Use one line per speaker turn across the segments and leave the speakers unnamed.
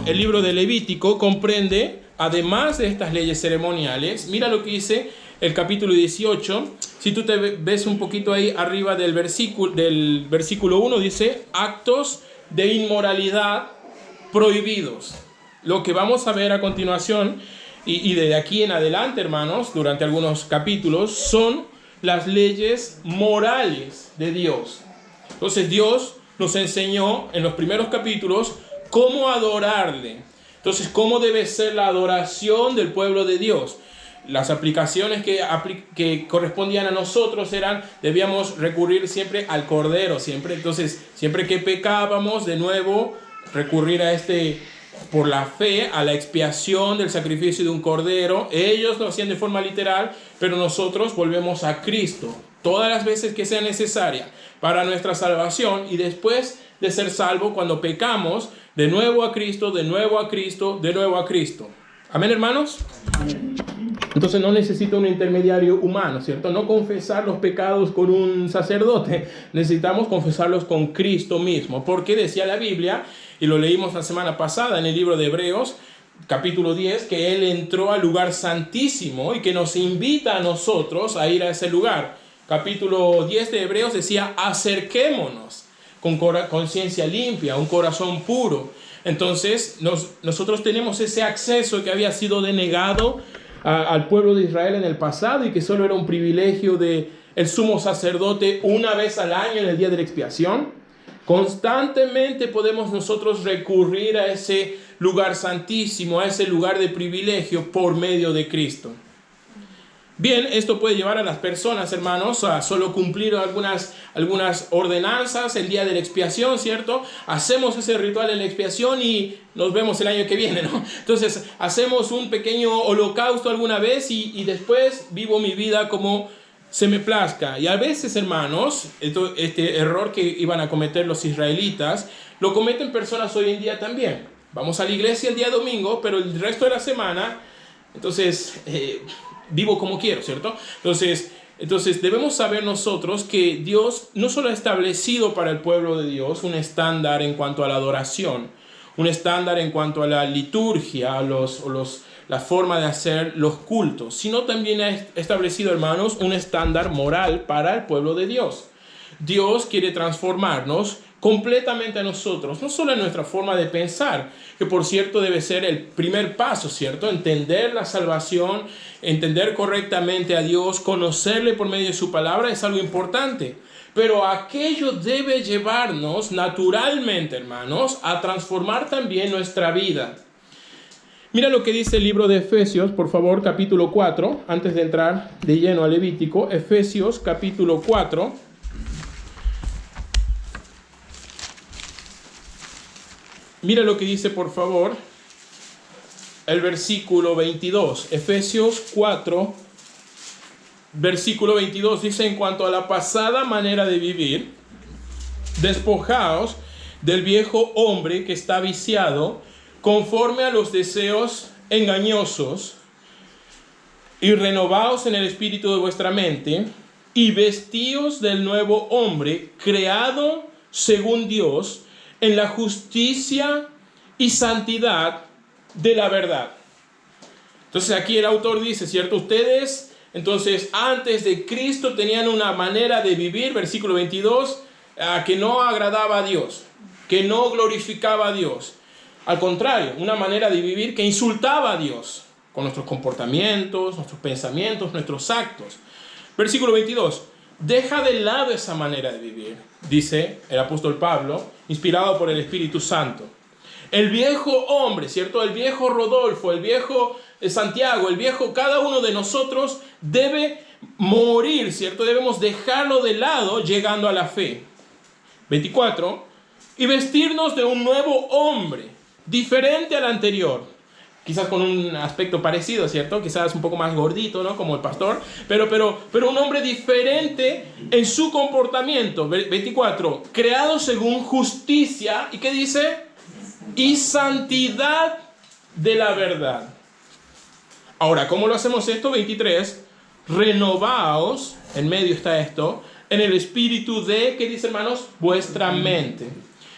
el libro de Levítico comprende, además de estas leyes ceremoniales, mira lo que dice el capítulo 18. Si tú te ves un poquito ahí arriba del versículo 1, dice actos de inmoralidad prohibidos. Lo que vamos a ver a continuación y de aquí en adelante, hermanos, durante algunos capítulos, son las leyes morales de Dios. Entonces Dios nos enseñó en los primeros capítulos cómo adorarle. Entonces, cómo debe ser la adoración del pueblo de Dios. Las aplicaciones que correspondían a nosotros debíamos recurrir siempre al Cordero, siempre. Entonces, siempre que pecábamos, de nuevo, recurrir por la fe, a la expiación del sacrificio de un Cordero. Ellos lo hacían de forma literal, pero nosotros volvemos a Cristo todas las veces que sea necesaria para nuestra salvación, y después de ser salvo, cuando pecamos, de nuevo a Cristo, de nuevo a Cristo, de nuevo a Cristo. ¿Amén, hermanos? Amén. Entonces no necesita un intermediario humano, ¿cierto? No confesar los pecados con un sacerdote. Necesitamos confesarlos con Cristo mismo. Porque decía la Biblia, y lo leímos la semana pasada en el libro de Hebreos, capítulo 10, que Él entró al lugar santísimo y que nos invita a nosotros a ir a ese lugar. Capítulo 10 de Hebreos decía, acerquémonos con conciencia limpia, un corazón puro. Entonces nosotros tenemos ese acceso que había sido denegado al pueblo de Israel en el pasado, y que solo era un privilegio del sumo sacerdote una vez al año en el día de la expiación. Constantemente podemos nosotros recurrir a ese lugar santísimo, a ese lugar de privilegio por medio de Cristo. Bien, esto puede llevar a las personas, hermanos, a solo cumplir algunas ordenanzas el día de la expiación, ¿cierto? Hacemos ese ritual en la expiación y nos vemos el año que viene, ¿no? Entonces, hacemos un pequeño holocausto alguna vez y después vivo mi vida como se me plazca. Y a veces, hermanos, este error que iban a cometer los israelitas, lo cometen personas hoy en día también. Vamos a la iglesia el día domingo, pero el resto de la semana, entonces... vivo como quiero, ¿cierto? Entonces debemos saber nosotros que Dios no solo ha establecido para el pueblo de Dios un estándar en cuanto a la adoración, un estándar en cuanto a la liturgia, la forma de hacer los cultos, sino también ha establecido, hermanos, un estándar moral para el pueblo de Dios. Dios quiere transformarnos completamente a nosotros, no solo en nuestra forma de pensar, que por cierto debe ser el primer paso, ¿cierto? Entender la salvación, entender correctamente a Dios, conocerle por medio de su palabra es algo importante. Pero aquello debe llevarnos naturalmente, hermanos, a transformar también nuestra vida. Mira lo que dice el libro de Efesios, por favor, capítulo 4, antes de entrar de lleno a Levítico. Efesios, capítulo 4. Mira lo que dice, por favor, el versículo 22. Efesios 4, versículo 22 dice: en cuanto a la pasada manera de vivir, despojaos del viejo hombre que está viciado conforme a los deseos engañosos, y renovaos en el espíritu de vuestra mente, y vestíos del nuevo hombre creado según Dios, en la justicia y santidad de la verdad. Entonces aquí el autor dice, ¿cierto? Ustedes, entonces, antes de Cristo tenían una manera de vivir, versículo 22, que no agradaba a Dios, que no glorificaba a Dios. Al contrario, una manera de vivir que insultaba a Dios con nuestros comportamientos, nuestros pensamientos, nuestros actos. Versículo 22. Deja de lado esa manera de vivir, dice el apóstol Pablo, inspirado por el Espíritu Santo. El viejo hombre, ¿cierto? El viejo Rodolfo, el viejo Santiago, el viejo, cada uno de nosotros debe morir, ¿cierto? Debemos dejarlo de lado llegando a la fe. 24. Y vestirnos de un nuevo hombre, diferente al anterior. Quizás con un aspecto parecido, ¿cierto? Quizás un poco más gordito, ¿no? Como el pastor. Pero un hombre diferente en su comportamiento. 24. Creado según justicia. ¿Y qué dice? Y santidad de la verdad. Ahora, ¿cómo lo hacemos esto? 23. Renovaos, en medio está esto, en el espíritu de, ¿qué dice, hermanos? Vuestra mente.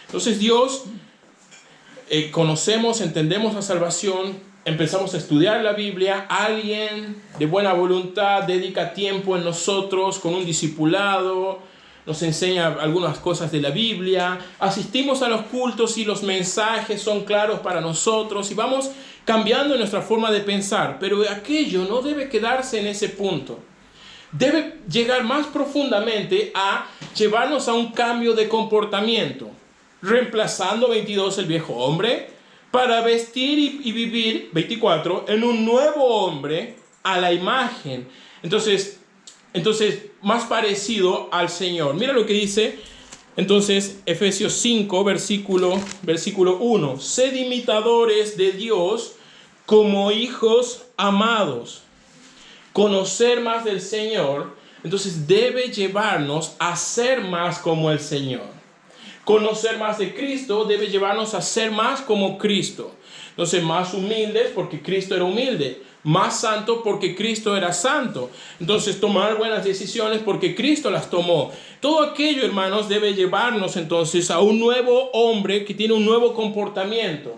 Entonces Dios conocemos, entendemos la salvación, empezamos a estudiar la Biblia, alguien de buena voluntad dedica tiempo en nosotros con un discipulado, nos enseña algunas cosas de la Biblia, asistimos a los cultos y los mensajes son claros para nosotros y vamos cambiando nuestra forma de pensar, pero aquello no debe quedarse en ese punto. Debe llegar más profundamente a llevarnos a un cambio de comportamiento, reemplazando 22 el viejo hombre para vestir y vivir 24 en un nuevo hombre a la imagen. Entonces más parecido al Señor. Mira lo que dice entonces Efesios 5, versículo 1. Sed imitadores de Dios como hijos amados. Conocer más del Señor, entonces debe llevarnos a ser más como el Señor. Conocer más de Cristo debe llevarnos a ser más como Cristo. Entonces, más humildes porque Cristo era humilde. Más santo porque Cristo era santo. Entonces, tomar buenas decisiones porque Cristo las tomó. Todo aquello, hermanos, debe llevarnos entonces a un nuevo hombre que tiene un nuevo comportamiento.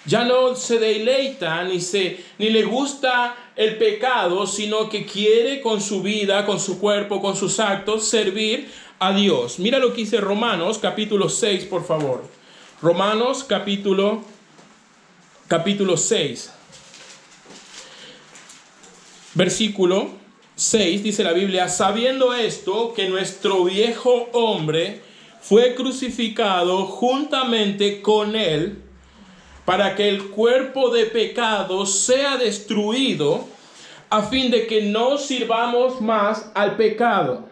Ya no se deleita ni le gusta el pecado, sino que quiere con su vida, con su cuerpo, con sus actos, servir a Dios. Mira lo que dice Romanos capítulo 6, por favor. Romanos capítulo 6. Versículo 6 dice la Biblia: sabiendo esto, que nuestro viejo hombre fue crucificado juntamente con él, para que el cuerpo de pecado sea destruido, a fin de que no sirvamos más al pecado.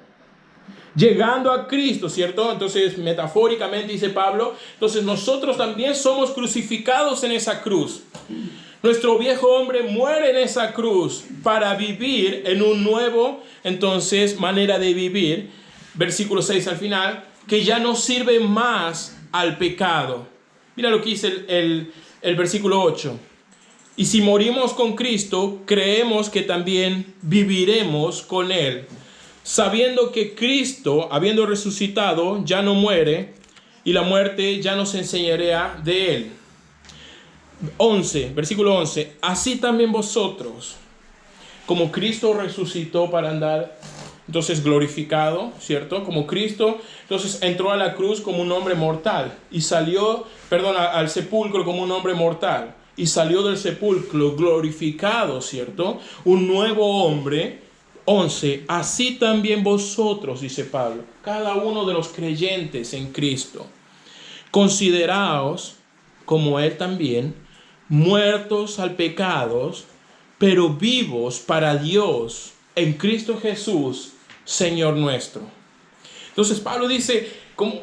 Llegando a Cristo, ¿cierto? Entonces, metafóricamente dice Pablo, entonces nosotros también somos crucificados en esa cruz. Nuestro viejo hombre muere en esa cruz para vivir en un nuevo, entonces, manera de vivir. Versículo 6 al final, que ya no sirve más al pecado. Mira lo que dice el versículo 8. Y si morimos con Cristo, creemos que también viviremos con Él, sabiendo que Cristo, habiendo resucitado, ya no muere, y la muerte ya no se enseñorea de Él. 11, versículo 11. Así también vosotros, como Cristo resucitó para andar, entonces glorificado, ¿cierto? Como Cristo, entonces entró a la cruz como un hombre mortal y salió, al sepulcro como un hombre mortal y salió del sepulcro glorificado, ¿cierto? Un nuevo hombre. 11. Así también vosotros, dice Pablo, cada uno de los creyentes en Cristo, consideraos como Él también, muertos al pecado, pero vivos para Dios en Cristo Jesús, Señor nuestro. Entonces Pablo dice,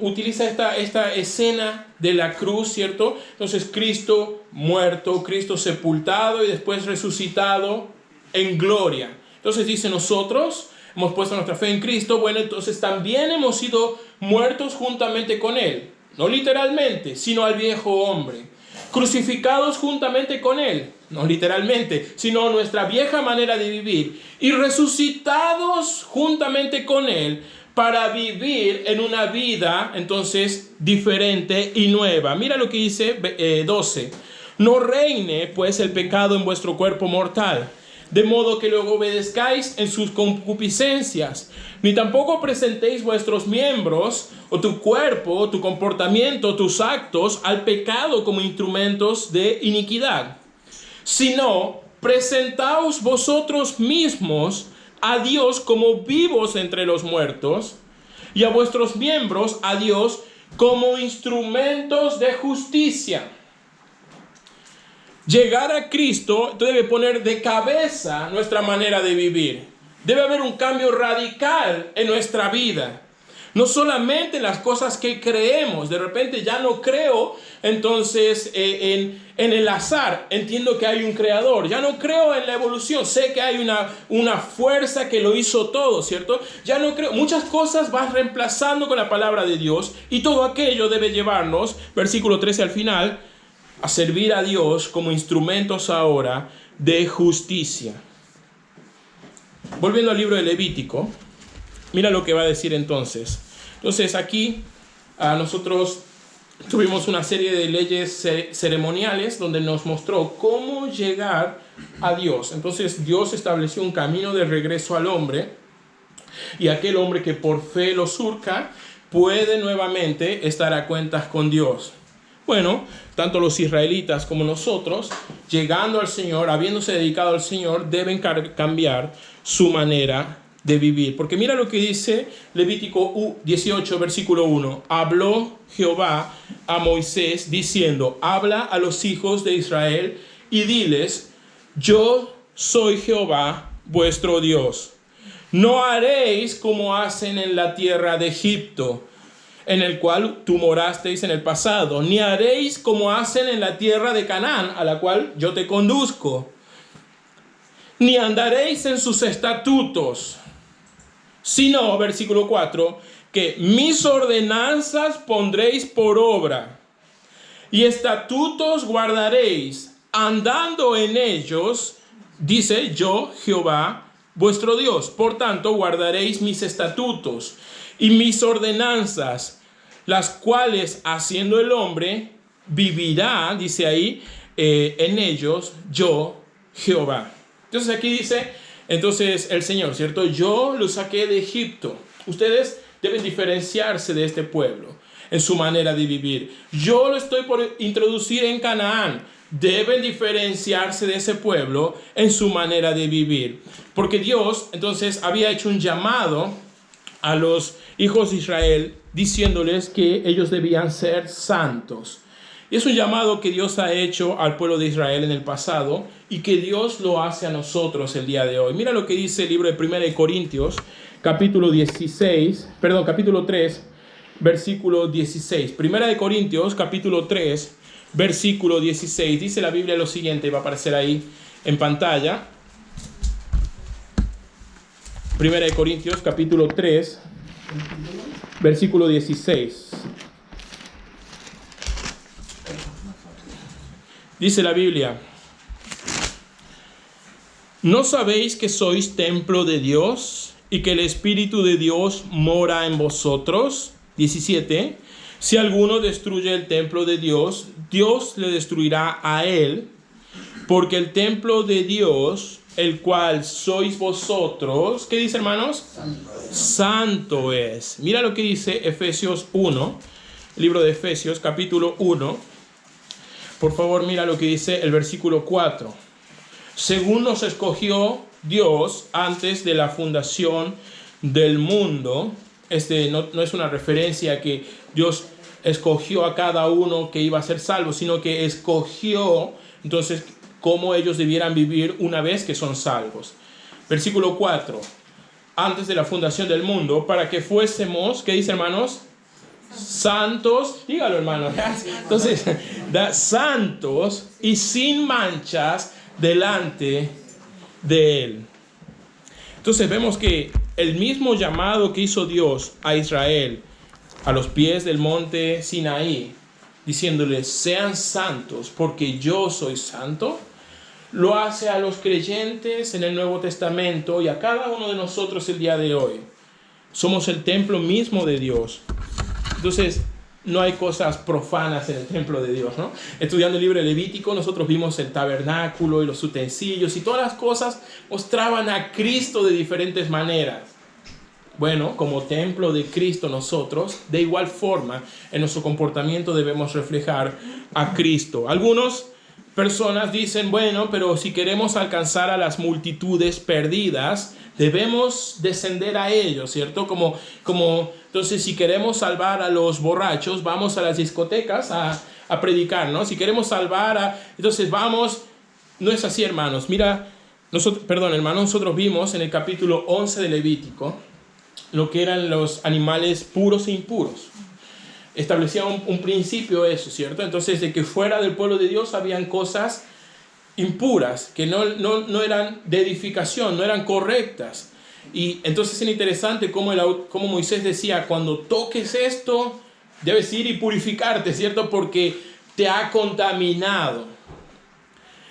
utiliza esta escena de la cruz, ¿cierto? Entonces Cristo muerto, Cristo sepultado y después resucitado en gloria. Entonces dice, nosotros hemos puesto nuestra fe en Cristo, bueno, entonces también hemos sido muertos juntamente con Él. No literalmente, sino al viejo hombre. Crucificados juntamente con Él. No literalmente, sino nuestra vieja manera de vivir. Y resucitados juntamente con Él para vivir en una vida, entonces, diferente y nueva. Mira lo que dice 12. No reine, pues, el pecado en vuestro cuerpo mortal, de modo que luego obedezcáis en sus concupiscencias, ni tampoco presentéis vuestros miembros, o tu cuerpo, o tu comportamiento, tus actos, al pecado como instrumentos de iniquidad, sino presentaos vosotros mismos a Dios como vivos entre los muertos, y a vuestros miembros a Dios como instrumentos de justicia. Llegar a Cristo debe poner de cabeza nuestra manera de vivir. Debe haber un cambio radical en nuestra vida. No solamente en las cosas que creemos. De repente ya no creo entonces en el azar. Entiendo que hay un creador. Ya no creo en la evolución. Sé que hay una fuerza que lo hizo todo, ¿cierto? Ya no creo. Muchas cosas vas reemplazando con la palabra de Dios. Y todo aquello debe llevarnos, versículo 13 al final, a servir a Dios como instrumentos ahora de justicia. Volviendo al libro de Levítico, mira lo que va a decir entonces. Entonces aquí nosotros tuvimos una serie de leyes ceremoniales donde nos mostró cómo llegar a Dios. Entonces Dios estableció un camino de regreso al hombre, y aquel hombre que por fe lo surca puede nuevamente estar a cuentas con Dios. Bueno, tanto los israelitas como nosotros, llegando al Señor, habiéndose dedicado al Señor, deben cambiar su manera de vivir. Porque mira lo que dice Levítico 18, versículo 1. Habló Jehová a Moisés diciendo: habla a los hijos de Israel y diles: yo soy Jehová vuestro Dios. No haréis como hacen en la tierra de Egipto, en el cual tú morasteis en el pasado, ni haréis como hacen en la tierra de Canaán, a la cual yo te conduzco, ni andaréis en sus estatutos, sino, versículo 4, que mis ordenanzas pondréis por obra, y estatutos guardaréis, andando en ellos, dice yo, Jehová, vuestro Dios. Por tanto, guardaréis mis estatutos y mis ordenanzas, las cuales haciendo el hombre vivirá, dice ahí, en ellos yo, Jehová. Entonces aquí dice, entonces el Señor, ¿cierto? Yo los saqué de Egipto. Ustedes deben diferenciarse de este pueblo en su manera de vivir. Yo lo estoy por introducir en Canaán. Deben diferenciarse de ese pueblo en su manera de vivir. Porque Dios entonces había hecho un llamado a los hijos de Israel diciéndoles que ellos debían ser santos. Y es un llamado que Dios ha hecho al pueblo de Israel en el pasado y que Dios lo hace a nosotros el día de hoy. Mira lo que dice el libro de 1 Corintios, capítulo 3, versículo 16. 1 Corintios, capítulo 3, versículo 16. Dice la Biblia lo siguiente, va a aparecer ahí en pantalla. 1 Corintios, capítulo 3, versículo 16. Dice la Biblia: ¿no sabéis que sois templo de Dios y que el Espíritu de Dios mora en vosotros? 17. Si alguno destruye el templo de Dios, Dios le destruirá a él, porque el templo de Dios, el cual sois vosotros, ¿qué dice, hermanos? Santo es. Mira lo que dice Efesios 1, libro de Efesios, capítulo 1. Por favor, mira lo que dice el versículo 4. Según nos escogió Dios antes de la fundación del mundo. No es una referencia a que Dios escogió a cada uno que iba a ser salvo, sino que escogió entonces cómo ellos debieran vivir una vez que son salvos. Versículo 4. Antes de la fundación del mundo, para que fuésemos, ¿qué dice, hermanos? Santos, dígalo, hermano. Entonces, santos y sin manchas delante de Él. Entonces vemos que el mismo llamado que hizo Dios a Israel a los pies del monte Sinaí, diciéndoles sean santos porque yo soy santo, lo hace a los creyentes en el Nuevo Testamento y a cada uno de nosotros el día de hoy. Somos el templo mismo de Dios. Entonces, no hay cosas profanas en el templo de Dios, ¿no? Estudiando el libro de Levítico, nosotros vimos el tabernáculo y los utensilios y todas las cosas mostraban a Cristo de diferentes maneras. Bueno, como templo de Cristo nosotros, de igual forma, en nuestro comportamiento debemos reflejar a Cristo. Algunas personas dicen, bueno, pero si queremos alcanzar a las multitudes perdidas, debemos descender a ellos, ¿cierto? Entonces, si queremos salvar a los borrachos, vamos a las discotecas a predicar, ¿no? Si queremos entonces vamos. No es así, hermanos. Mira, nosotros vimos en el capítulo 11 de Levítico lo que eran los animales puros e impuros. Establecía un principio eso, ¿cierto? Entonces, de que fuera del pueblo de Dios habían cosas impuras, que no eran de edificación, no eran correctas. Y entonces es interesante cómo Moisés decía, cuando toques esto, debes ir y purificarte, ¿cierto? Porque te ha contaminado.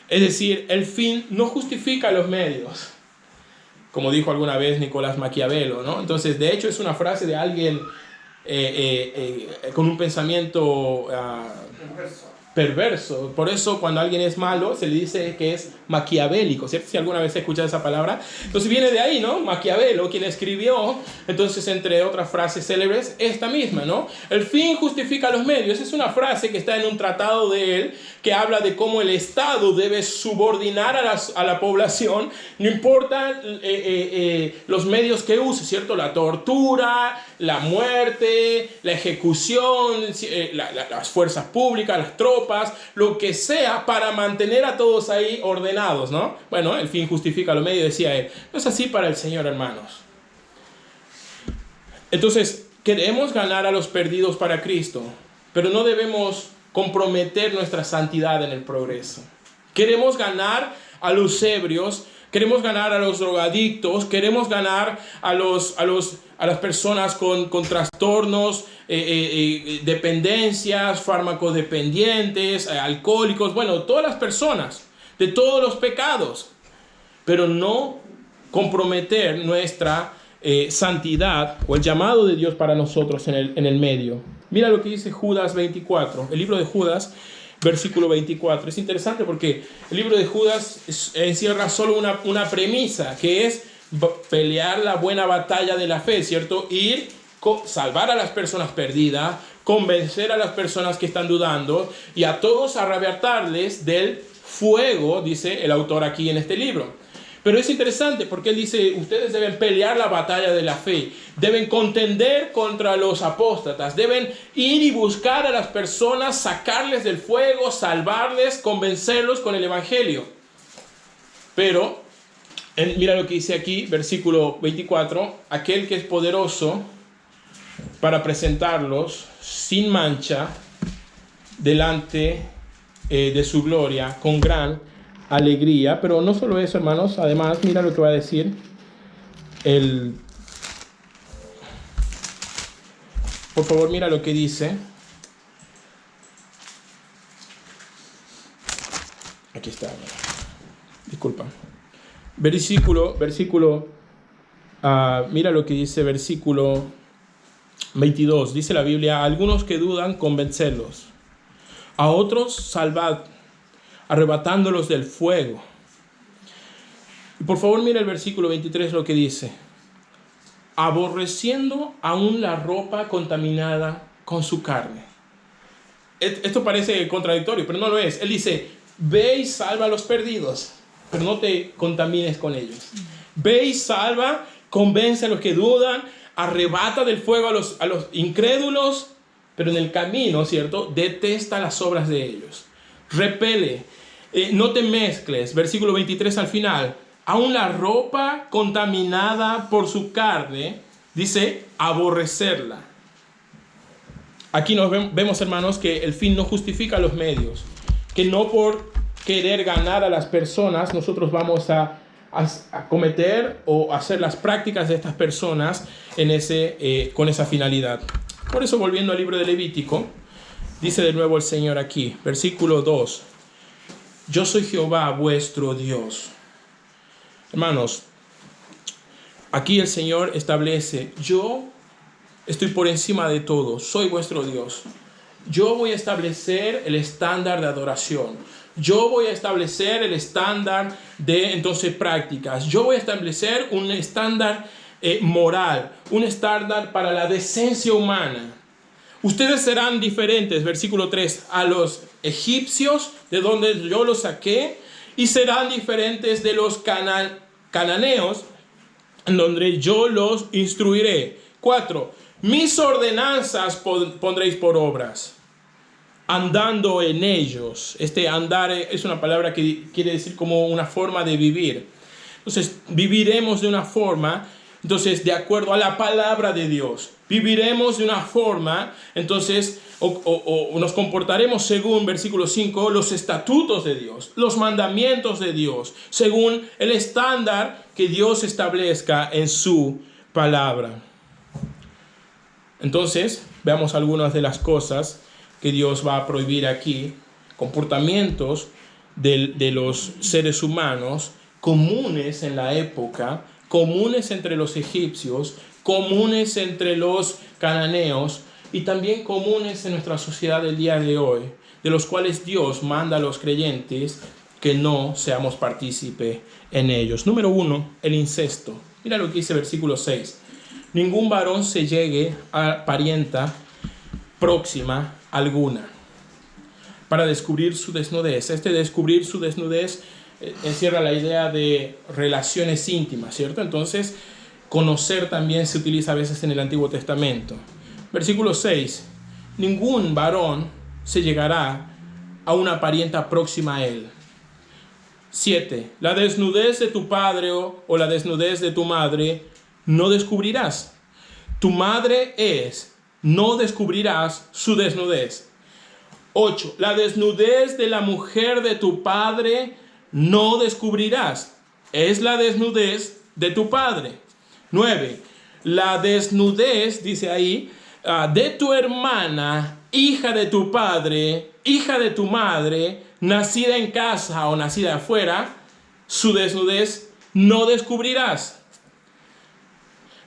Es decir, el fin no justifica los medios, como dijo alguna vez Nicolás Maquiavelo, ¿no? Entonces, de hecho, es una frase de alguien con un pensamiento perverso. Por eso cuando alguien es malo se le dice que es maquiavélico, ¿cierto? Si alguna vez he escuchado esa palabra. Entonces viene de ahí, ¿no? Maquiavelo, quien escribió, entonces entre otras frases célebres, esta misma, ¿no? El fin justifica los medios. Es una frase que está en un tratado de él que habla de cómo el Estado debe subordinar a la población, no importa los medios que use, ¿cierto? La tortura, la muerte, la ejecución, las fuerzas públicas, las tropas, lo que sea, para mantener a todos ahí ordenados, ¿no? Bueno, el fin justifica los medios, decía él. No es así para el Señor, hermanos. Entonces, queremos ganar a los perdidos para Cristo, pero no debemos comprometer nuestra santidad en el progreso. Queremos ganar a los ebrios, queremos ganar a los drogadictos, queremos ganar a las personas con trastornos, dependencias, fármacos dependientes, alcohólicos, bueno, todas las personas de todos los pecados, pero no comprometer nuestra santidad o el llamado de Dios para nosotros en el medio. Mira lo que dice Judas 24, el libro de Judas, versículo 24. Es interesante porque el libro de Judas encierra solo una premisa, que es pelear la buena batalla de la fe, ¿cierto? Ir, salvar a las personas perdidas, convencer a las personas que están dudando y a todos arrebatarles del fuego, dice el autor aquí en este libro. Pero es interesante porque él dice, ustedes deben pelear la batalla de la fe, deben contender contra los apóstatas, deben ir y buscar a las personas, sacarles del fuego, salvarles, convencerlos con el evangelio. Pero, mira lo que dice aquí, versículo 24, aquel que es poderoso para presentarlos sin mancha delante de su gloria con gran alegría. Pero no solo eso, hermanos, además mira lo que va a decir por favor, mira lo que dice. Aquí está, disculpa, mira lo que dice versículo 22, dice la Biblia: a algunos que dudan, convencerlos, a otros salvad, arrebatándolos del fuego. Y por favor mira el versículo 23 lo que dice: aborreciendo aún la ropa contaminada con su carne. Esto parece contradictorio, pero no lo es. Él dice: ve y salva a los perdidos, pero no te contamines con ellos. Ve y salva, convence a los que dudan, arrebata del fuego a los incrédulos, pero en el camino, ¿cierto?, detesta las obras de ellos. Repele. No te mezcles, versículo 23 al final, aún la ropa contaminada por su carne, dice aborrecerla. Aquí nos vemos, hermanos, que el fin no justifica los medios, que no por querer ganar a las personas nosotros vamos a cometer o hacer las prácticas de estas personas con esa finalidad. Por eso, volviendo al libro de Levítico, dice de nuevo el Señor aquí, versículo 2, yo soy Jehová vuestro Dios. Hermanos, aquí el Señor establece: yo estoy por encima de todo, soy vuestro Dios. Yo voy a establecer el estándar de adoración. Yo voy a establecer el estándar de entonces prácticas. Yo voy a establecer un estándar moral, un estándar para la decencia humana. Ustedes serán diferentes, versículo 3, a los egipcios, de donde yo los saqué, y serán diferentes de los cananeos, en donde yo los instruiré. 4, mis ordenanzas pondréis por obras, andando en ellos. Este andar es una palabra que quiere decir como una forma de vivir. Entonces, viviremos de una forma, entonces, de acuerdo a la palabra de Dios. Viviremos de una forma, entonces, o nos comportaremos según, versículo 5, los estatutos de Dios, los mandamientos de Dios, según el estándar que Dios establezca en su palabra. Entonces, veamos algunas de las cosas que Dios va a prohibir aquí, comportamientos de los seres humanos comunes en la época, comunes entre los egipcios, comunes entre los cananeos y también comunes en nuestra sociedad del día de hoy, de los cuales Dios manda a los creyentes que no seamos partícipe en ellos. Número 1, el incesto. Mira lo que dice versículo 6. Ningún varón se llegue a parienta próxima alguna para descubrir su desnudez. Este descubrir su desnudez encierra la idea de relaciones íntimas, ¿cierto? Entonces, conocer también se utiliza a veces en el Antiguo Testamento. Versículo 6. Ningún varón se llegará a una parienta próxima a él. 7. La desnudez de tu padre o la desnudez de tu madre no descubrirás. Tu madre es, no descubrirás su desnudez. 8. La desnudez de la mujer de tu padre no descubrirás. Es la desnudez de tu padre. 9. La desnudez, dice ahí, de tu hermana, hija de tu padre, hija de tu madre, nacida en casa o nacida afuera, su desnudez no descubrirás.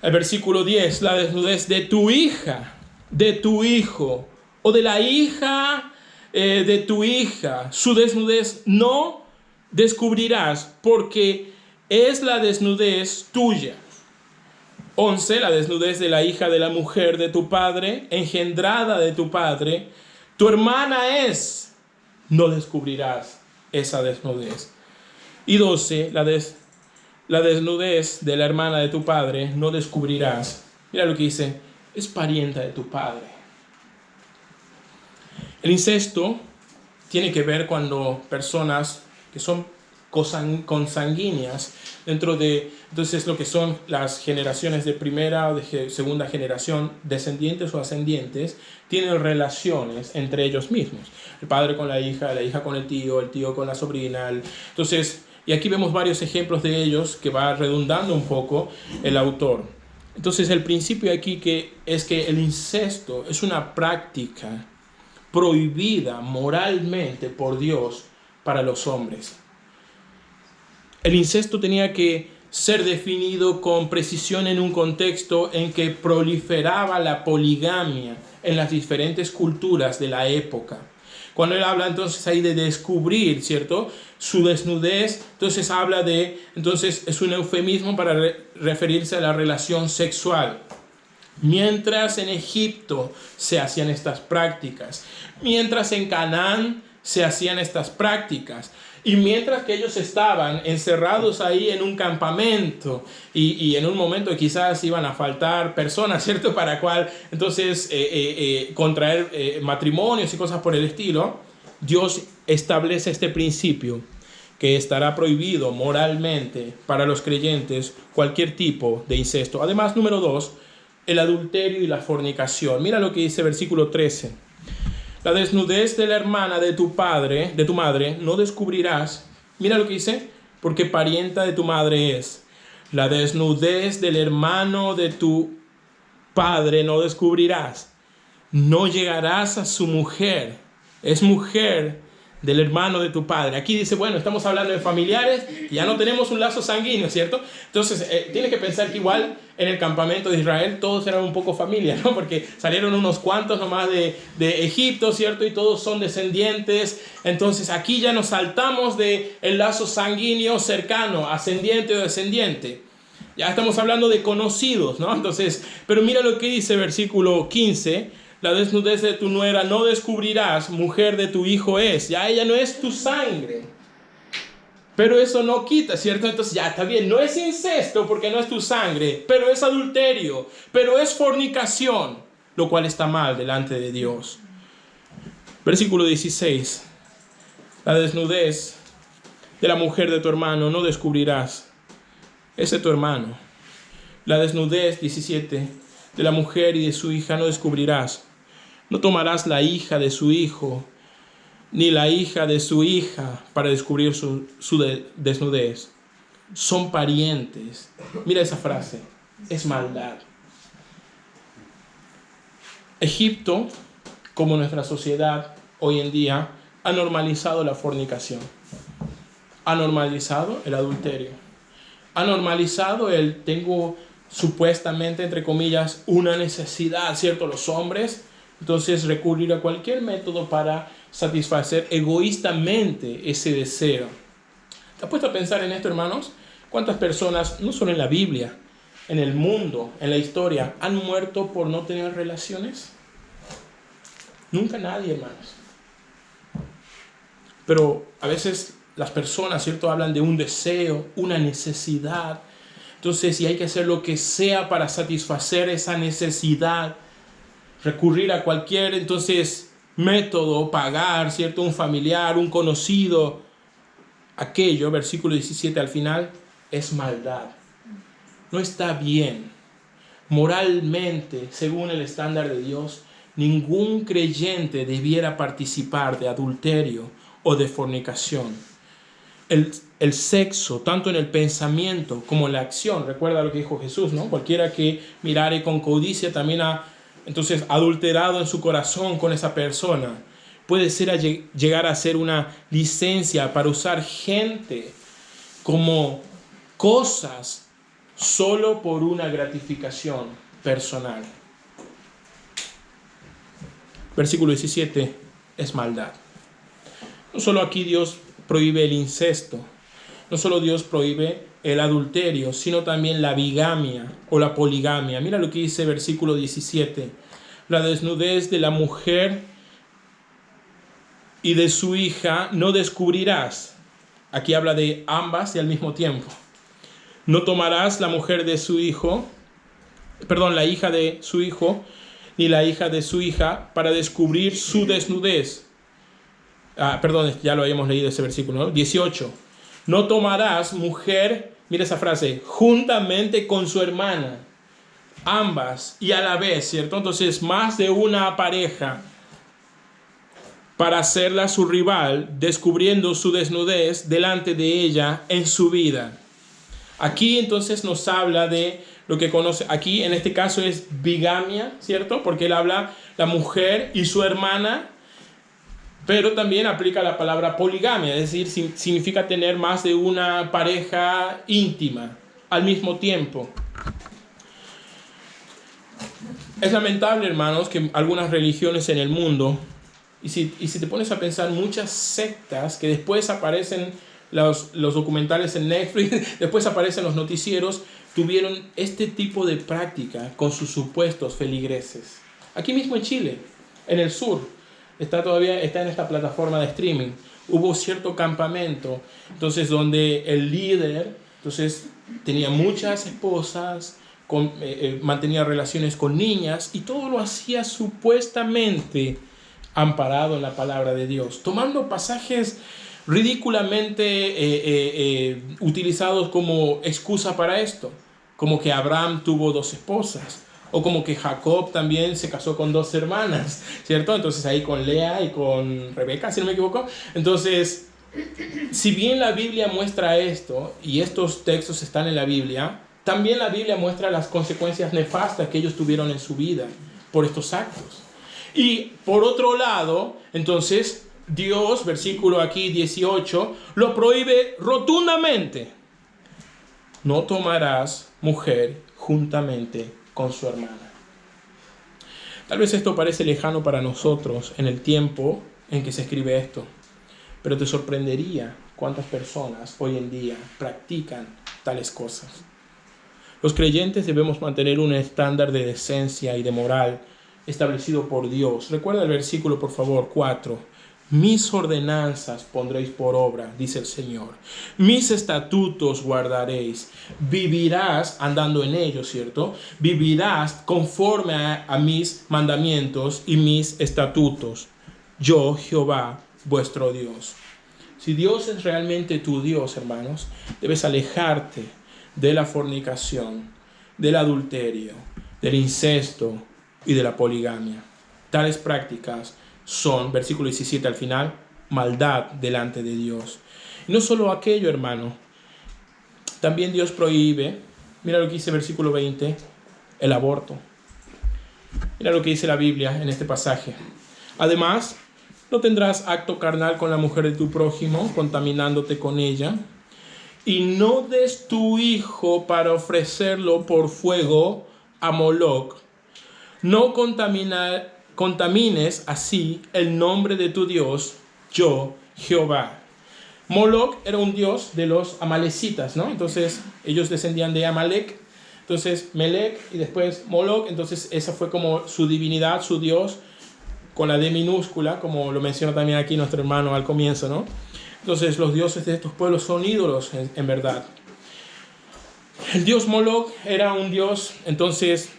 El versículo 10, la desnudez de tu hija, de tu hijo o de la hija de tu hija, su desnudez no descubrirás porque es la desnudez tuya. 11, la desnudez de la hija de la mujer de tu padre, engendrada de tu padre, tu hermana es, no descubrirás esa desnudez. Y 12, la desnudez de la hermana de tu padre, no descubrirás. Mira lo que dice, es parienta de tu padre. El incesto tiene que ver cuando personas que son consanguíneas dentro de, entonces lo que son las generaciones de primera o de segunda generación, descendientes o ascendientes, tienen relaciones entre ellos mismos. El padre con la hija con el tío con la sobrina. Entonces, y aquí vemos varios ejemplos de ellos que va redundando un poco el autor. Entonces, el principio aquí es que el incesto es una práctica prohibida moralmente por Dios para los hombres. El incesto tenía que ser definido con precisión en un contexto en que proliferaba la poligamia en las diferentes culturas de la época. Cuando él habla entonces ahí de descubrir, ¿cierto?, su desnudez, entonces habla entonces es un eufemismo para referirse a la relación sexual. Mientras en Egipto se hacían estas prácticas, mientras en Canaán se hacían estas prácticas, y mientras que ellos estaban encerrados ahí en un campamento y en un momento quizás iban a faltar personas, ¿cierto?, para cual entonces contraer matrimonios y cosas por el estilo, Dios establece este principio que estará prohibido moralmente para los creyentes cualquier tipo de incesto. Además, número 2, el adulterio y la fornicación. Mira lo que dice versículo 13. La desnudez de la hermana de tu madre, no descubrirás. Mira lo que dice, porque parienta de tu madre es. La desnudez del hermano de tu padre no descubrirás. No llegarás a su mujer. Es mujer del hermano de tu padre. Aquí dice, bueno, estamos hablando de familiares, ya no tenemos un lazo sanguíneo, ¿cierto? Entonces, tienes que pensar que igual en el campamento de Israel todos eran un poco familia, ¿no? Porque salieron unos cuantos nomás de Egipto, ¿cierto? Y todos son descendientes. Entonces, aquí ya nos saltamos del lazo sanguíneo cercano, ascendiente o descendiente. Ya estamos hablando de conocidos, ¿no? Entonces, pero mira lo que dice versículo 15. La desnudez de tu nuera no descubrirás, mujer de tu hijo es. Ya ella no es tu sangre. Pero eso no quita, ¿cierto? Entonces ya está bien, no es incesto porque no es tu sangre, pero es adulterio, pero es fornicación, lo cual está mal delante de Dios. Versículo 16. La desnudez de la mujer de tu hermano no descubrirás. Ese es tu hermano. La desnudez, 17, de la mujer y de su hija no descubrirás. No tomarás la hija de su hijo, ni la hija de su hija para descubrir su desnudez. Son parientes. Mira esa frase. Es maldad. Egipto, como nuestra sociedad hoy en día, ha normalizado la fornicación. Ha normalizado el adulterio. Ha normalizado tengo supuestamente, entre comillas, una necesidad, ¿cierto? Los hombres, entonces recurrir a cualquier método para satisfacer egoístamente ese deseo. ¿Te has puesto a pensar en esto, hermanos? ¿Cuántas personas, no solo en la Biblia, en el mundo, en la historia, han muerto por no tener relaciones? Nunca nadie, hermanos. Pero a veces las personas, ¿cierto?, hablan de un deseo, una necesidad. Entonces, si hay que hacer lo que sea para satisfacer esa necesidad, recurrir a cualquier, entonces, método, pagar, ¿cierto?, un familiar, un conocido, aquello, versículo 17 al final, es maldad. No está bien. Moralmente, según el estándar de Dios, ningún creyente debiera participar de adulterio o de fornicación. El sexo, tanto en el pensamiento como en la acción, recuerda lo que dijo Jesús, ¿no? Cualquiera que mirare con codicia también ha, entonces, adulterado en su corazón con esa persona. Puede llegar a ser una licencia para usar gente como cosas solo por una gratificación personal. Versículo 17 es maldad. No solo aquí Dios prohíbe el incesto, no solo Dios prohíbe el adulterio, sino también la bigamia o la poligamia. Mira lo que dice versículo 17. La desnudez de la mujer y de su hija no descubrirás. Aquí habla de ambas y al mismo tiempo. No tomarás la mujer de su hijo, la hija de su hijo, ni la hija de su hija para descubrir su desnudez. Ya lo habíamos leído ese versículo, ¿no? 18. No tomarás mujer, mira esa frase, juntamente con su hermana, ambas y a la vez, ¿cierto? Entonces, más de una pareja para hacerla su rival, descubriendo su desnudez delante de ella en su vida. Aquí entonces nos habla de lo que conoce, aquí en este caso es bigamia, ¿cierto? Porque él habla la mujer y su hermana, pero también aplica la palabra poligamia, es decir, significa tener más de una pareja íntima al mismo tiempo. Es lamentable, hermanos, que algunas religiones en el mundo, y si te pones a pensar, muchas sectas que después aparecen los documentales en Netflix, después aparecen los noticieros, tuvieron este tipo de práctica con sus supuestos feligreses. Aquí mismo en Chile, en el sur, está en esta plataforma de streaming. Hubo cierto campamento, entonces, donde el líder, entonces, tenía muchas esposas, mantenía relaciones con niñas, y todo lo hacía supuestamente amparado en la palabra de Dios, tomando pasajes ridículamente utilizados como excusa para esto, como que Abraham tuvo 2 esposas, o como que Jacob también se casó con 2 hermanas, ¿cierto? Entonces ahí con Lea y con Rebeca, si no me equivoco. Entonces, si bien la Biblia muestra esto, y estos textos están en la Biblia, también la Biblia muestra las consecuencias nefastas que ellos tuvieron en su vida por estos actos. Y por otro lado, entonces, Dios, versículo aquí 18, lo prohíbe rotundamente. No tomarás mujer juntamente con su hermana. Tal vez esto parece lejano para nosotros en el tiempo en que se escribe esto, pero te sorprendería cuántas personas hoy en día practican tales cosas. Los creyentes debemos mantener un estándar de decencia y de moral establecido por Dios. Recuerda el versículo, por favor, 4. Mis ordenanzas pondréis por obra, dice el Señor. Mis estatutos guardaréis. Vivirás andando en ellos, ¿cierto? Vivirás conforme a mis mandamientos y mis estatutos. Yo, Jehová, vuestro Dios. Si Dios es realmente tu Dios, hermanos, debes alejarte de la fornicación, del adulterio, del incesto y de la poligamia. Tales prácticas son, versículo 17 al final, maldad delante de Dios. Y no solo aquello, hermano, también Dios prohíbe, mira lo que dice versículo 20, el aborto. Mira lo que dice la Biblia en este pasaje. Además, no tendrás acto carnal con la mujer de tu prójimo, contaminándote con ella. y no des tu hijo para ofrecerlo por fuego a Moloc. No contamines así el nombre de tu Dios, yo, Jehová. Moloc era un dios de los amalecitas, ¿no? Entonces, ellos descendían de Amalek. Entonces, Melec y después Moloc. Entonces, esa fue como su divinidad, su dios, con la D minúscula, como lo menciona también aquí nuestro hermano al comienzo, ¿no? Entonces, los dioses de estos pueblos son ídolos, en verdad. El dios Moloc era un dios, entonces,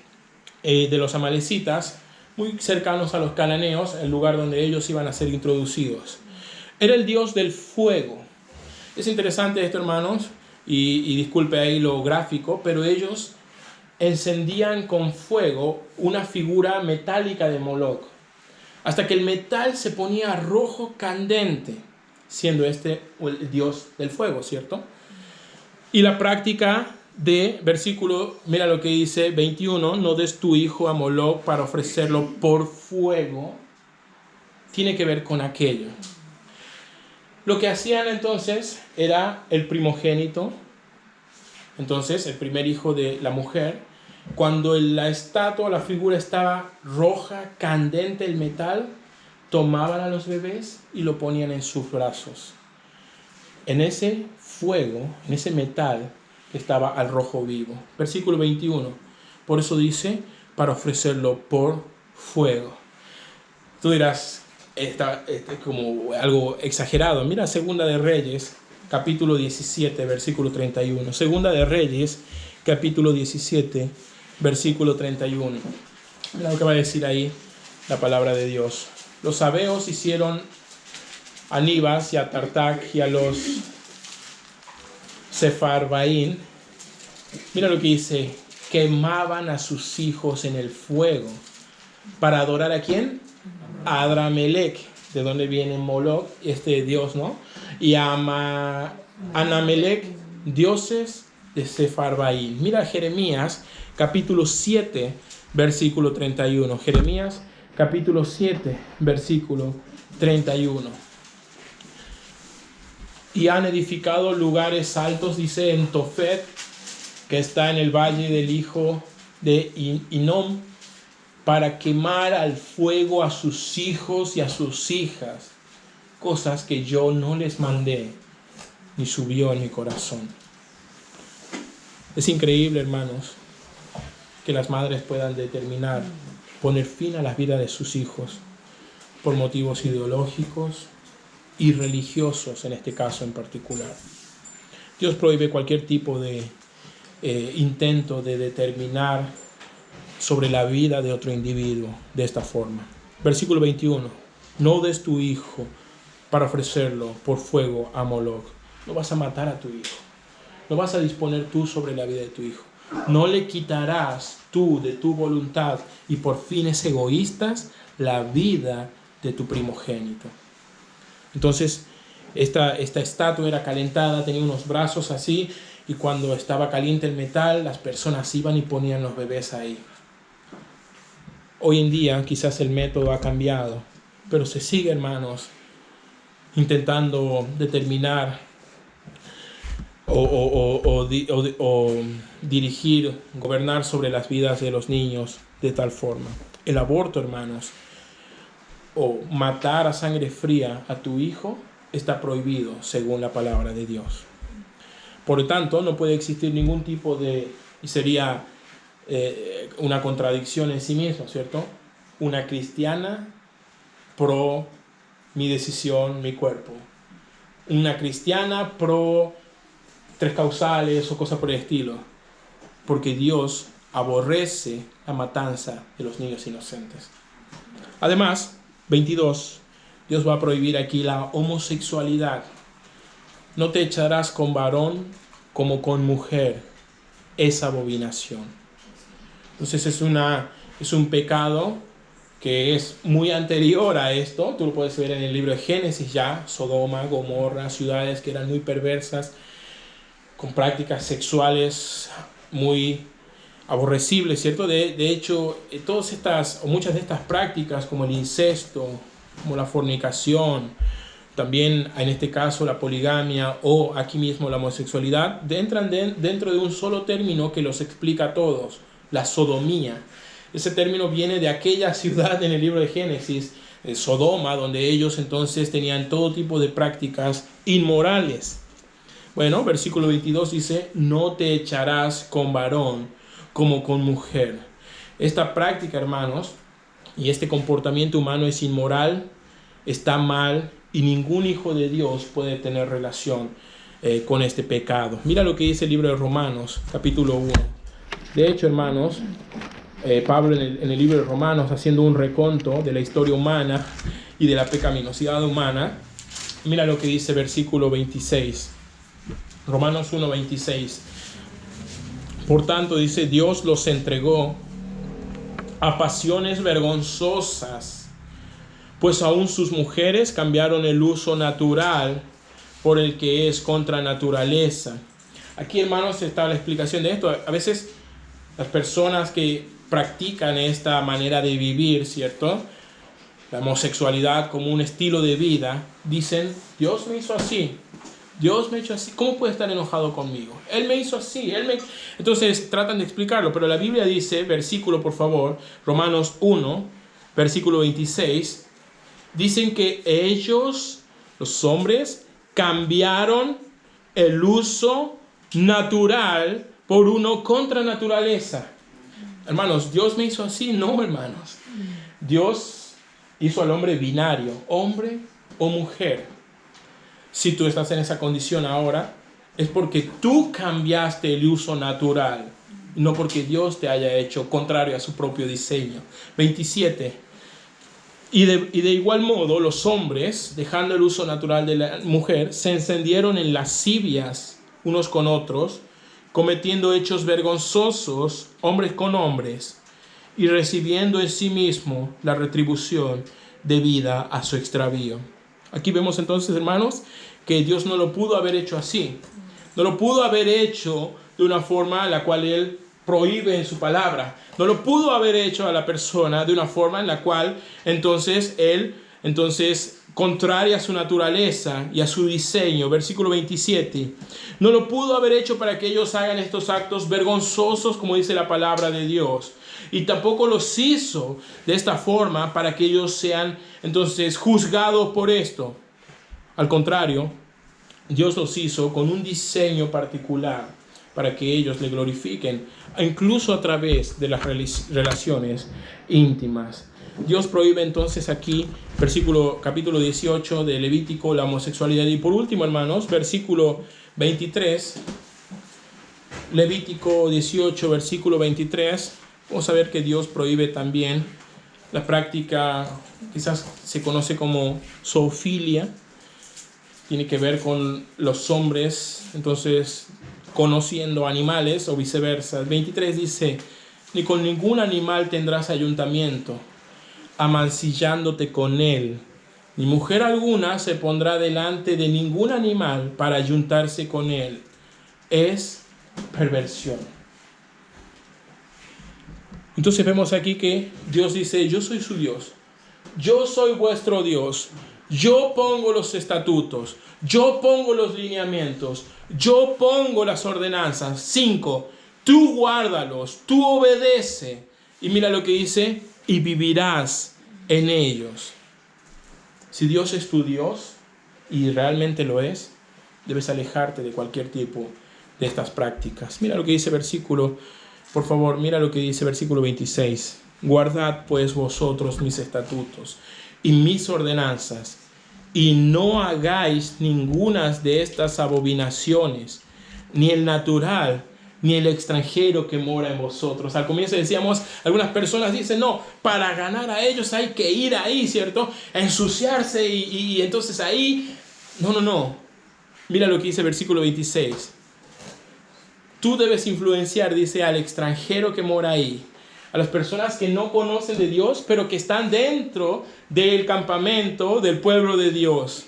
de los amalecitas, muy cercanos a los cananeos, el lugar donde ellos iban a ser introducidos. Era el dios del fuego. Es interesante esto, hermanos, y disculpe ahí lo gráfico, pero ellos encendían con fuego una figura metálica de Moloc, hasta que el metal se ponía rojo candente, siendo este el dios del fuego, ¿cierto? Y la práctica de versículo, mira lo que dice 21, no des tu hijo a Moloc para ofrecerlo por fuego, tiene que ver con aquello. Lo que hacían entonces era el primogénito, entonces el primer hijo de la mujer, cuando la estatua, la figura estaba roja, candente el metal, tomaban a los bebés y lo ponían en sus brazos. En ese fuego, en ese metal que estaba al rojo vivo. Versículo 21. Por eso dice, para ofrecerlo por fuego. Tú dirás, está como algo exagerado. Mira Segunda de Reyes, capítulo 17, versículo 31. Segunda de Reyes, capítulo 17, versículo 31. Mira lo que va a decir ahí la palabra de Dios. Los sabeos hicieron a Nibas y a Tartac y a los Sefarvaín. Mira lo que dice, quemaban a sus hijos en el fuego. ¿Para adorar a quién? A Adramelech, de donde viene Moloc, este dios, ¿no? Y a Anamelech, dioses de Sefarvaín. Mira Jeremías, capítulo 7, versículo 31. Jeremías, capítulo 7, versículo 31. Y han edificado lugares altos, dice, en Tofet, que está en el valle del hijo de Hinnom, para quemar al fuego a sus hijos y a sus hijas, cosas que yo no les mandé, ni subió en mi corazón. Es increíble, hermanos, que las madres puedan determinar poner fin a las vidas de sus hijos por motivos ideológicos y religiosos, en este caso en particular. Dios prohíbe cualquier tipo de intento de determinar sobre la vida de otro individuo de esta forma. Versículo 21. No des tu hijo para ofrecerlo por fuego a Moloc. No vas a matar a tu hijo. No vas a disponer tú sobre la vida de tu hijo. No le quitarás tú de tu voluntad y por fines egoístas la vida de tu primogénito. Entonces, esta estatua era calentada, tenía unos brazos así, y cuando estaba caliente el metal, las personas iban y ponían los bebés ahí. Hoy en día quizás el método ha cambiado, pero se sigue, hermanos, intentando determinar o dirigir, gobernar sobre las vidas de los niños de tal forma. El aborto, hermanos, o matar a sangre fría a tu hijo está prohibido según la palabra de Dios. Por lo tanto, no puede existir ningún tipo de, y sería una contradicción en sí mismo, ¿cierto? Una cristiana pro mi decisión, mi cuerpo. Una cristiana pro tres causales o cosas por el estilo. Porque Dios aborrece la matanza de los niños inocentes. Además, 22, Dios va a prohibir aquí la homosexualidad. No te echarás con varón como con mujer. Es abominación. Entonces es un pecado que es muy anterior a esto. Tú lo puedes ver en el libro de Génesis ya. Sodoma, Gomorra, ciudades que eran muy perversas, con prácticas sexuales muy aborrecibles, ¿cierto? De hecho, todas estas, o muchas de estas prácticas, como el incesto, como la fornicación, también en este caso la poligamia o aquí mismo la homosexualidad, entran dentro de un solo término que los explica a todos, la sodomía. Ese término viene de aquella ciudad en el libro de Génesis, Sodoma, donde ellos entonces tenían todo tipo de prácticas inmorales. Bueno, versículo 22 dice, no te echarás con varón como con mujer. Esta práctica, hermanos, y este comportamiento humano es inmoral, está mal, y ningún hijo de Dios puede tener relación con este pecado. Mira lo que dice el libro de Romanos, capítulo 1. De hecho, hermanos, Pablo en el libro de Romanos, haciendo un reconto de la historia humana y de la pecaminosidad humana, mira lo que dice versículo 26. Romanos 1, 26. Por tanto, dice, Dios los entregó a pasiones vergonzosas, pues aún sus mujeres cambiaron el uso natural por el que es contra naturaleza. Aquí, hermanos, está la explicación de esto. A veces las personas que practican esta manera de vivir, ¿cierto?, la homosexualidad como un estilo de vida, dicen, Dios me hizo así, Dios me ha hecho así, ¿cómo puede estar enojado conmigo? Él me hizo así, Entonces tratan de explicarlo, pero la Biblia dice, versículo por favor, Romanos 1, versículo 26, dicen que ellos, los hombres, cambiaron el uso natural por uno contra naturaleza. Hermanos, ¿Dios me hizo así? No, hermanos. Dios hizo al hombre binario, hombre o mujer. Si tú estás en esa condición ahora, es porque tú cambiaste el uso natural, no porque Dios te haya hecho contrario a su propio diseño. 27. Y de igual modo, los hombres, dejando el uso natural de la mujer, se encendieron en lascivias unos con otros, cometiendo hechos vergonzosos, hombres con hombres, y recibiendo en sí mismo la retribución debida a su extravío. Aquí vemos entonces, hermanos, que Dios no lo pudo haber hecho así. No lo pudo haber hecho de una forma en la cual Él prohíbe en su palabra. No lo pudo haber hecho a la persona de una forma en la cual entonces Él, contraria a su naturaleza y a su diseño. Versículo 27. No lo pudo haber hecho para que ellos hagan estos actos vergonzosos, como dice la palabra de Dios. Y tampoco los hizo de esta forma para que ellos sean entonces juzgados por esto. Al contrario, Dios los hizo con un diseño particular para que ellos le glorifiquen, incluso a través de las relaciones íntimas. Dios prohíbe entonces aquí, capítulo 18 de Levítico, la homosexualidad. Y por último, hermanos, versículo 23, Levítico 18, versículo 23, vamos a ver que Dios prohíbe también la práctica, quizás se conoce como zoofilia, tiene que ver con los hombres, entonces, conociendo animales o viceversa. El 23 dice, ni con ningún animal tendrás ayuntamiento, amancillándote con él. Ni mujer alguna se pondrá delante de ningún animal para ayuntarse con él. Es perversión. Entonces vemos aquí que Dios dice, yo soy su Dios. Yo soy vuestro Dios. Yo pongo los estatutos. Yo pongo los lineamientos. Yo pongo las ordenanzas. 5. Tú guárdalos. Tú obedece. Y mira lo que dice, y vivirás en ellos. Si Dios es tu Dios, y realmente lo es, debes alejarte de cualquier tipo de estas prácticas. Mira lo que dice versículo, por favor, mira lo que dice versículo 26. Guardad pues vosotros mis estatutos y mis ordenanzas, y no hagáis ninguna de estas abominaciones, ni el natural, ni el extranjero que mora en vosotros. Al comienzo decíamos, algunas personas dicen, no, para ganar a ellos hay que ir ahí, ¿cierto? A ensuciarse y entonces ahí, no. Mira lo que dice el versículo 26. Tú debes influenciar, dice, al extranjero que mora ahí, a las personas que no conocen de Dios, pero que están dentro del campamento del pueblo de Dios,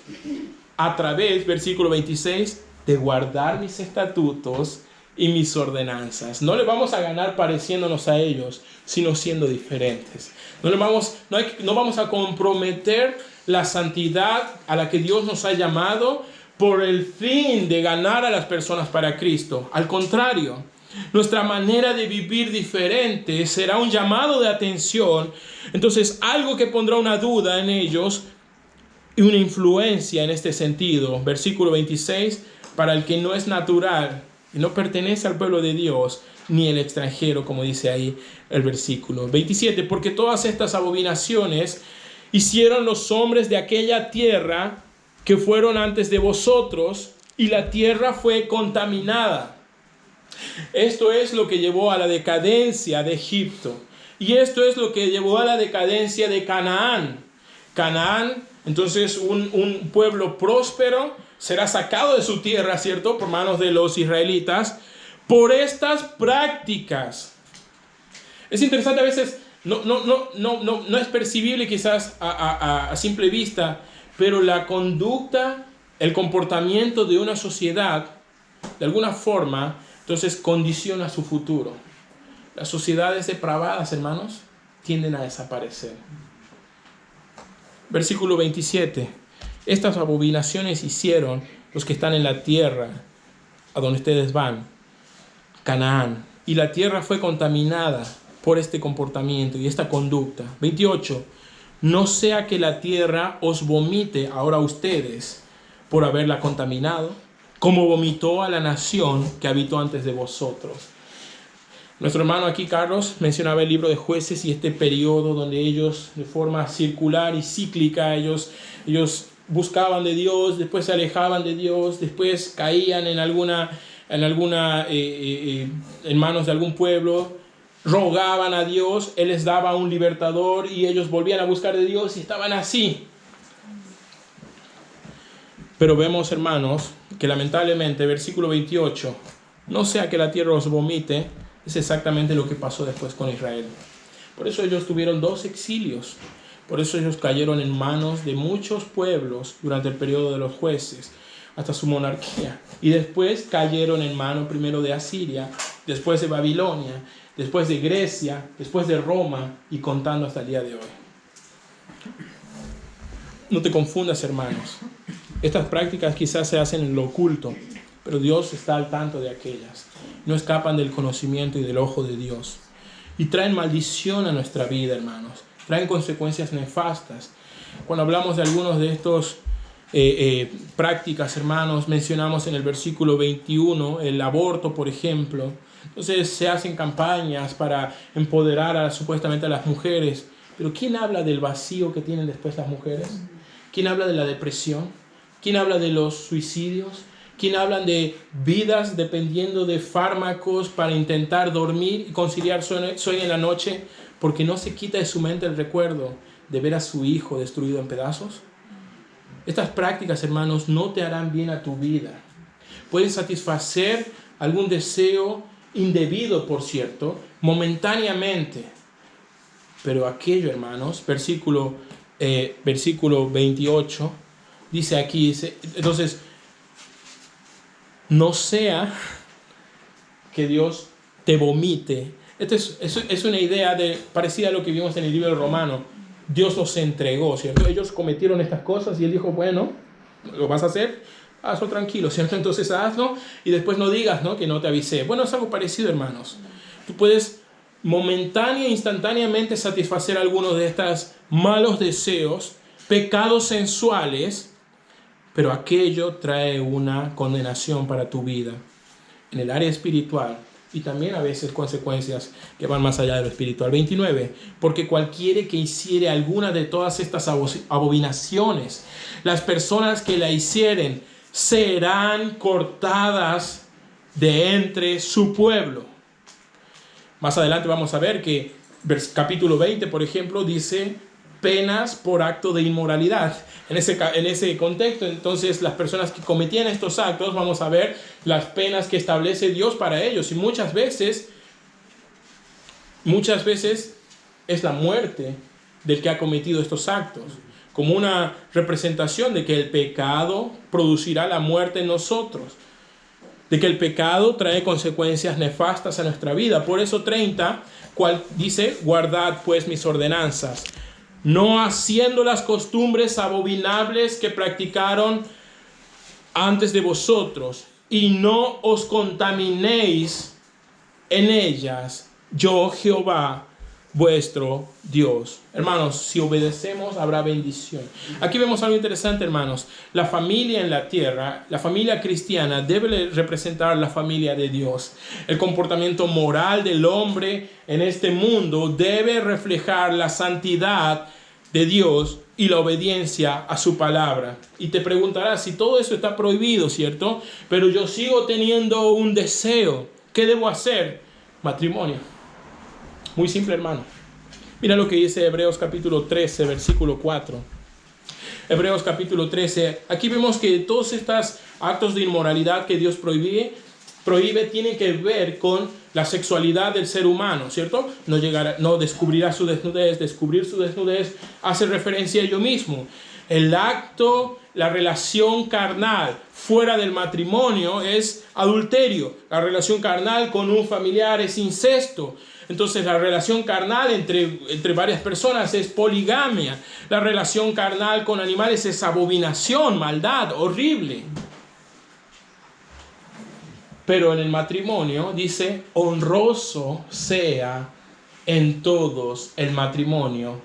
a través, versículo 26, de guardar mis estatutos y mis ordenanzas. No le vamos a ganar pareciéndonos a ellos, sino siendo diferentes. No vamos a comprometer la santidad a la que Dios nos ha llamado por el fin de ganar a las personas para Cristo. Al contrario, nuestra manera de vivir diferente será un llamado de atención. Entonces, algo que pondrá una duda en ellos y una influencia en este sentido. Versículo 26, para el que no es natural y no pertenece al pueblo de Dios, ni el extranjero, como dice ahí el versículo 27, porque todas estas abominaciones hicieron los hombres de aquella tierra que fueron antes de vosotros, y la tierra fue contaminada. Esto es lo que llevó a la decadencia de Egipto, y esto es lo que llevó a la decadencia de Canaán. Canaán, entonces un pueblo próspero, será sacado de su tierra, ¿cierto?, por manos de los israelitas, por estas prácticas. Es interesante, a veces no es percibible quizás a simple vista, pero la conducta, el comportamiento de una sociedad, de alguna forma, entonces condiciona su futuro. Las sociedades depravadas, hermanos, tienden a desaparecer. Versículo 27. Estas abominaciones hicieron los que están en la tierra a donde ustedes van, Canaán, y la tierra fue contaminada por este comportamiento y esta conducta. 28. No sea que la tierra os vomite ahora a ustedes por haberla contaminado, como vomitó a la nación que habitó antes de vosotros. Nuestro hermano aquí, Carlos, mencionaba el libro de Jueces y este periodo donde ellos, de forma circular y cíclica, ellos buscaban de Dios, después se alejaban de Dios, después caían en manos de algún pueblo, rogaban a Dios, Él les daba un libertador y ellos volvían a buscar de Dios y estaban así. Pero vemos, hermanos, que lamentablemente, versículo 28, no sea que la tierra os vomite, es exactamente lo que pasó después con Israel. Por eso ellos tuvieron 2 exilios. Por eso ellos cayeron en manos de muchos pueblos durante el periodo de los jueces, hasta su monarquía. Y después cayeron en manos primero de Asiria, después de Babilonia, después de Grecia, después de Roma, y contando hasta el día de hoy. No te confundas, hermanos. Estas prácticas quizás se hacen en lo oculto, pero Dios está al tanto de aquellas. No escapan del conocimiento y del ojo de Dios. Y traen maldición a nuestra vida, hermanos. Traen consecuencias nefastas. Cuando hablamos de algunos de estos prácticas, hermanos, mencionamos en el versículo 21 el aborto, por ejemplo. Entonces se hacen campañas para empoderar supuestamente a las mujeres. Pero ¿quién habla del vacío que tienen después las mujeres? ¿Quién habla de la depresión? ¿Quién habla de los suicidios? ¿Quién habla de vidas dependiendo de fármacos para intentar dormir y conciliar sueño en la noche porque no se quita de su mente el recuerdo de ver a su hijo destruido en pedazos? Estas prácticas, hermanos, no te harán bien a tu vida. Pueden satisfacer algún deseo indebido, por cierto, momentáneamente. Pero aquello, hermanos, versículo 28, dice aquí, entonces, no sea que Dios te vomite. Esta es una idea parecida a lo que vimos en el libro de Romanos. Dios los entregó, ¿cierto? Ellos cometieron estas cosas y Él dijo, bueno, ¿lo vas a hacer? Hazlo tranquilo, ¿cierto? Entonces hazlo y después no digas, ¿no?, que no te avisé. Bueno, es algo parecido, hermanos. Tú puedes momentánea e instantáneamente satisfacer algunos de estos malos deseos, pecados sensuales, pero aquello trae una condenación para tu vida en el área espiritual y también a veces consecuencias que van más allá de lo espiritual. 29. Porque cualquiera que hiciere alguna de todas estas abominaciones, las personas que la hicieren serán cortadas de entre su pueblo. Más adelante vamos a ver que capítulo 20, por ejemplo, dice penas por acto de inmoralidad. En ese contexto, entonces, las personas que cometían estos actos, vamos a ver las penas que establece Dios para ellos. Y muchas veces es la muerte del que ha cometido estos actos, como una representación de que el pecado producirá la muerte en nosotros, de que el pecado trae consecuencias nefastas a nuestra vida. Por eso 30, dice, guardad pues mis ordenanzas. no haciendo las costumbres abominables que practicaron antes de vosotros, y no os contaminéis en ellas, yo Jehová vuestro Dios. Hermanos, si obedecemos habrá bendición. Aquí vemos algo interesante, hermanos. La familia en la tierra, la familia cristiana, debe representar la familia de Dios. El comportamiento moral del hombre en este mundo debe reflejar la santidad de Dios y la obediencia a su palabra. Y te preguntarás si todo eso está prohibido, ¿cierto? Pero yo sigo teniendo un deseo. ¿Qué debo hacer? Matrimonio. Muy simple, hermano. Mira lo que dice Hebreos capítulo 13, versículo 4. Hebreos capítulo 13. Aquí vemos que todos estos actos de inmoralidad que Dios prohíbe tienen que ver con la sexualidad del ser humano, ¿cierto? No descubrirá su desnudez. Descubrir su desnudez hace referencia a ello mismo. El acto, la relación carnal fuera del matrimonio es adulterio. La relación carnal con un familiar es incesto. Entonces la relación carnal entre varias personas es poligamia. La relación carnal con animales es abominación, maldad, horrible. Pero en el matrimonio dice, honroso sea en todos el matrimonio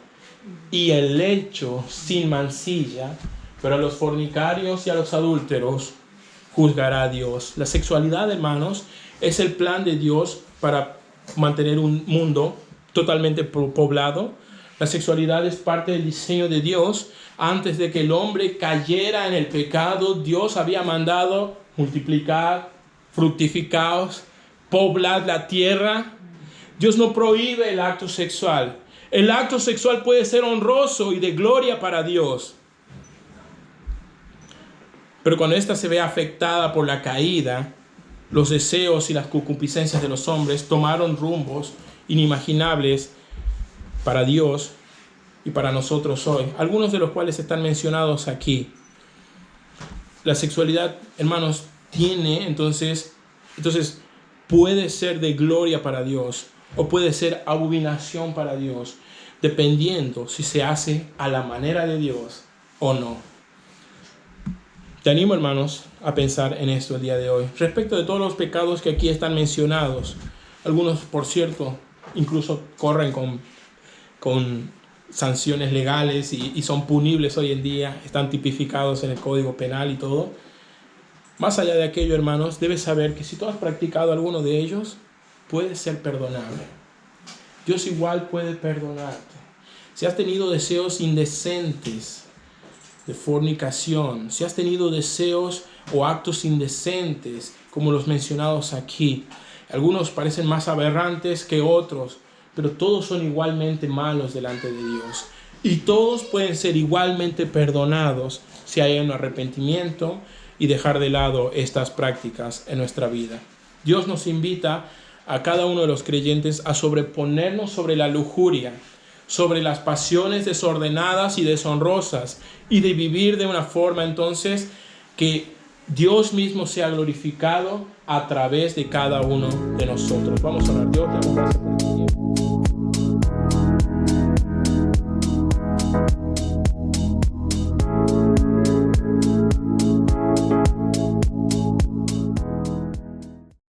y el lecho sin mancilla, pero a los fornicarios y a los adúlteros juzgará a Dios. La sexualidad, hermanos, es el plan de Dios para mantener un mundo totalmente poblado. La sexualidad es parte del diseño de Dios. Antes de que el hombre cayera en el pecado, Dios había mandado multiplicar, fructificaos, poblad la tierra. Dios no prohíbe el acto sexual. El acto sexual puede ser honroso y de gloria para Dios. Pero cuando ésta se ve afectada por la caída, los deseos y las concupiscencias de los hombres tomaron rumbos inimaginables para Dios y para nosotros hoy, algunos de los cuales están mencionados aquí. La sexualidad, hermanos, entonces puede ser de gloria para Dios o puede ser abominación para Dios, dependiendo si se hace a la manera de Dios o no. Te animo, hermanos, a pensar en esto el día de hoy. Respecto de todos los pecados que aquí están mencionados, algunos, por cierto, incluso corren con sanciones legales y son punibles hoy en día, están tipificados en el Código Penal y todo. Más allá de aquello, hermanos, debes saber que si tú has practicado alguno de ellos, puede ser perdonable. Dios igual puede perdonarte. Si has tenido deseos indecentes de fornicación, si has tenido deseos o actos indecentes, como los mencionados aquí, algunos parecen más aberrantes que otros, pero todos son igualmente malos delante de Dios. Y todos pueden ser igualmente perdonados si hay un arrepentimiento y dejar de lado estas prácticas en nuestra vida. Dios nos invita a cada uno de los creyentes a sobreponernos sobre la lujuria, sobre las pasiones desordenadas y deshonrosas, y de vivir de una forma entonces que Dios mismo sea glorificado a través de cada uno de nosotros. Vamos a orar. Dios, te damos gracias por ti.